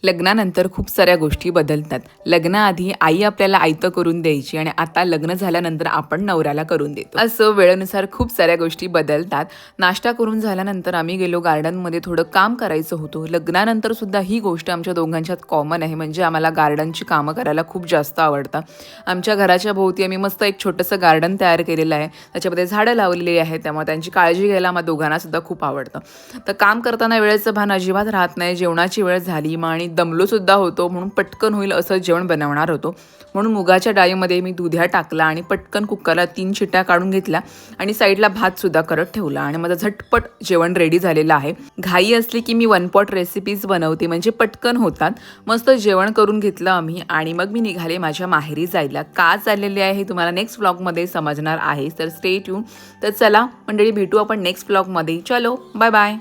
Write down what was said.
लग्नानंतर खूप साऱ्या गोष्टी बदलतात. लग्नाआधी आई आपल्याला आयतं करून द्यायची आणि आता लग्न झाल्यानंतर आपण नवऱ्याला करून देतो. असं वेळेनुसार खूप साऱ्या गोष्टी बदलतात. नाश्ता करून झाल्यानंतर आम्ही गेलो गार्डनमध्ये, थोडं काम करायचं होतं. लग्नानंतर सुद्धा ही गोष्ट आमच्या दोघांच्यात कॉमन आहे, म्हणजे आम्हाला गार्डनची कामं करायला खूप जास्त आवडतं. आमच्या घराच्या भोवती आम्ही मस्त एक छोटंसं गार्डन तयार केलेलं आहे. त्याच्यामध्ये झाडं लावलेली आहेत, त्यामुळे त्यांची काळजी घ्यायला आम्हा दोघांना सुद्धा खूप आवडतं. तर काम करताना वेळेचं भान अजिबात राहत नाही. जेवणाची वेळ झाली मग आणि दमलो सुद्धा होतो, म्हणून पटकन होईल असं जेवण बनवणार होतो. म्हणून मुगाच्या डाळीमध्ये मी दुध्या टाकला आणि पटकन कुकरला 3 शिट्ट्या काढून घेतल्या आणि साईडला भात सुद्धा करत ठेवला आणि माझं झटपट जेवण रेडी झालेलं आहे. घाई असली की मी वन पॉट रेसिपीज बनवते, म्हणजे पटकन होतात. मस्त जेवण करून घेतलं आम्ही आणि मग मी निघाले माझ्या माहेरी जायला. का चाललेले आहे हे तुम्हाला नेक्स्ट व्लॉगमध्ये समजणार आहे, तर स्टे ट्यून. तर चला मंडळी, भेटू आपण नेक्स्ट व्लॉगमध्ये. चलो बाय बाय.